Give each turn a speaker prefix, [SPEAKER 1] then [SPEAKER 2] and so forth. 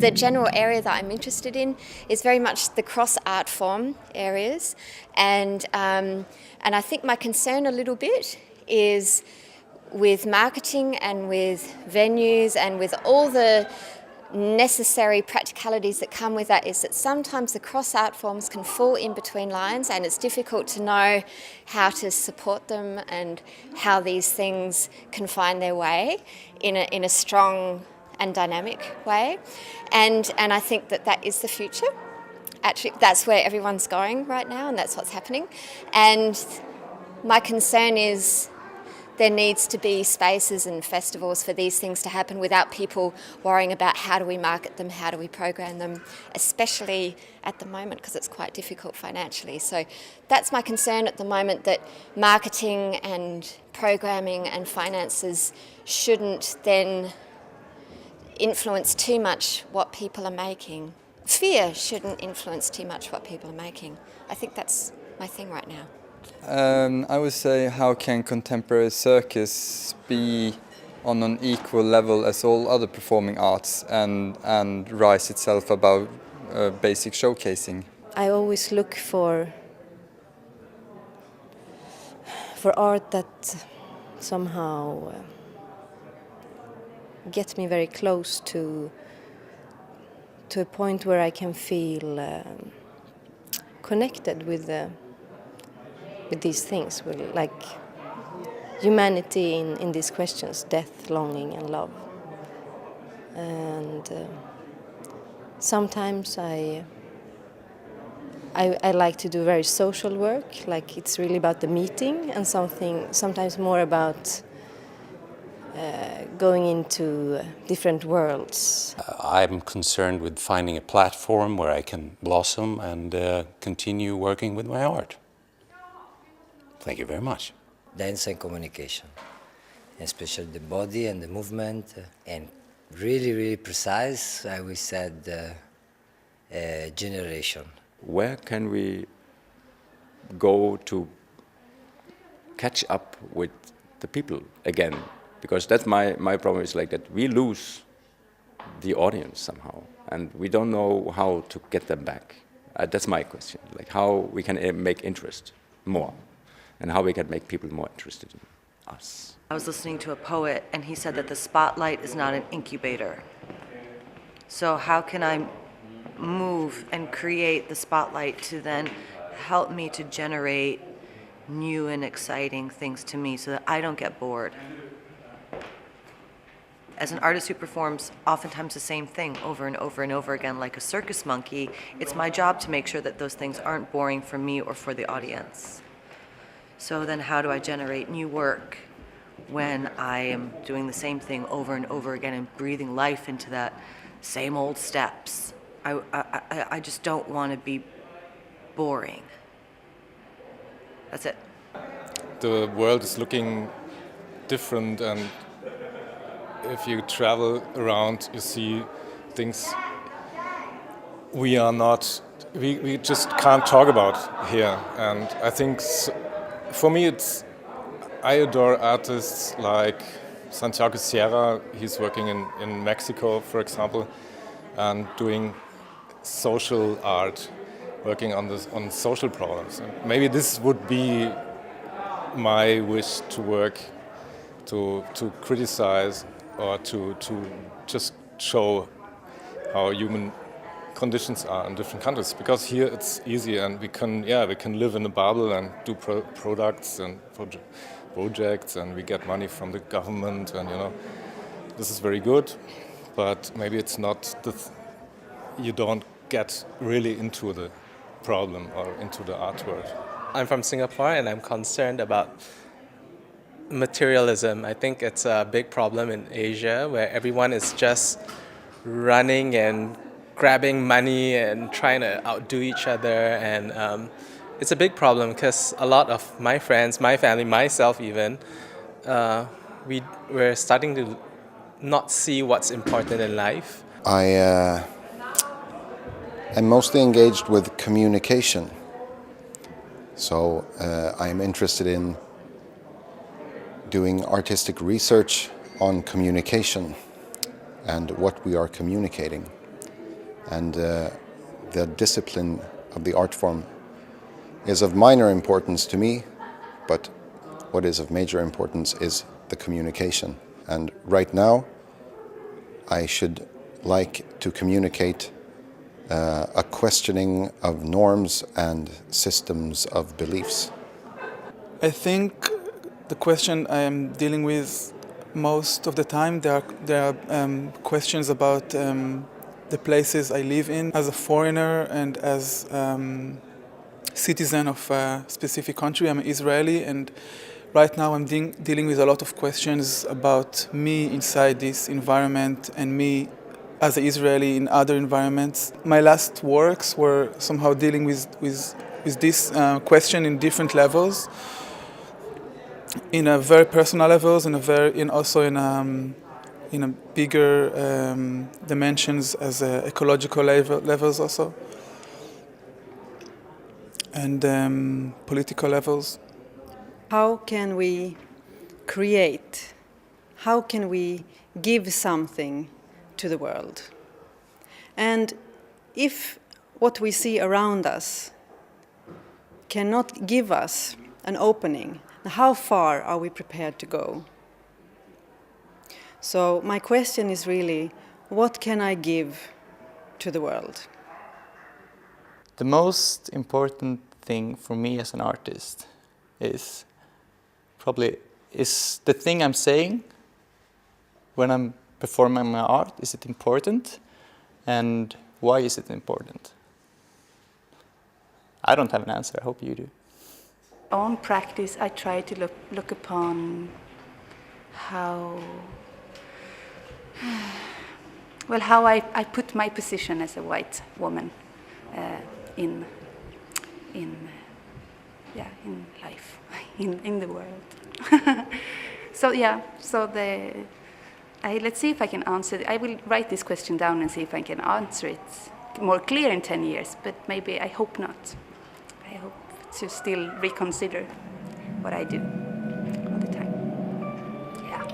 [SPEAKER 1] the general area that I'm interested in is very much the cross art form areas, and I think my concern a little bit is with marketing and with venues and with all the necessary practicalities that come with that, is that sometimes the cross art forms can fall in between lines, and it's difficult to know how to support them and how these things can find their way in a strong and dynamic way. And I think that is the future. Actually, that's where everyone's going right now, and that's what's happening. And my concern is there needs to be spaces and festivals for these things to happen without people worrying about how do we market them, how do we program them, especially at the moment because it's quite difficult financially. So that's my concern at the moment, that marketing and programming and finances shouldn't then influence too much what people are making. Fear shouldn't influence too much what people are making. I think that's my thing right now.
[SPEAKER 2] I would say, how can contemporary circus be on an equal level as all other performing arts and rise itself above basic showcasing?
[SPEAKER 3] I always look for art that somehow gets me very close to a point where I can feel connected with these things, like humanity in these questions, death, longing and love. And sometimes I like to do very social work, like it's really about the meeting, and sometimes more about going into different worlds.
[SPEAKER 4] I'm concerned with finding a platform where I can blossom and continue working with my art. Thank you very much.
[SPEAKER 5] Dance and communication, especially the body and the movement, and really, really precise, I would say, generation.
[SPEAKER 6] Where can we go to catch up with the people again? Because that's my problem, is like that we lose the audience somehow, and we don't know how to get them back. That's my question, like how we can make interest more, and how we can make people more interested in us.
[SPEAKER 7] I was listening to a poet, and he said that the spotlight is not an incubator. So how can I move and create the spotlight to then help me to generate new and exciting things to me so that I don't get bored? As an artist who performs oftentimes the same thing over and over and over again like a circus monkey, it's my job to make sure that those things aren't boring for me or for the audience. So then how do I generate new work when I am doing the same thing over and over again and breathing life into that same old steps? I just don't want to be boring. That's it.
[SPEAKER 8] The world is looking different, and if you travel around, you see things we just can't talk about here. And I think for me, I adore artists like Santiago Sierra. He's working in Mexico, for example, and doing social art, working on social problems. And maybe this would be my wish to work, to criticize or to just show how human conditions are in different countries. Because here it's easy, and we can live in a bubble and do products and projects, and we get money from the government, and this is very good. But maybe it's not you don't get really into the problem or into the art world.
[SPEAKER 9] I'm from Singapore, and I'm concerned about materialism. I think it's a big problem in Asia, where everyone is just running and grabbing money and trying to outdo each other, and it's a big problem because a lot of my friends, my family, myself even, we're starting to not see what's important in life.
[SPEAKER 10] I'm mostly engaged with communication, so I'm interested in doing artistic research on communication and what we are communicating. And the discipline of the art form is of minor importance to me, but what is of major importance is the communication. And right now, I should like to communicate a questioning of norms and systems of beliefs.
[SPEAKER 11] I think the question I am dealing with most of the time, there are questions about the places I live in as a foreigner and as citizen of a specific country. I'm Israeli, and right now I'm dealing with a lot of questions about me inside this environment and me as an Israeli in other environments. My last works were somehow dealing with this question in different levels, in a very personal levels, and also in a bigger dimensions as ecological levels also, and political levels.
[SPEAKER 12] How can we create? How can we give something to the world? And if what we see around us cannot give us an opening, how far are we prepared to go? So my question is really, what can I give to the world?
[SPEAKER 13] The most important thing for me as an artist is the thing I'm saying when I'm performing my art. Is it important? And why is it important? I don't have an answer. I hope you do.
[SPEAKER 14] On practice, I try to look upon how I put my position as a white woman in life, in the world. Let's see if I can answer it. I will write this question down and see if I can answer it more clear in 10 years, but maybe I hope not. I hope to still reconsider what I do all the time. Yeah.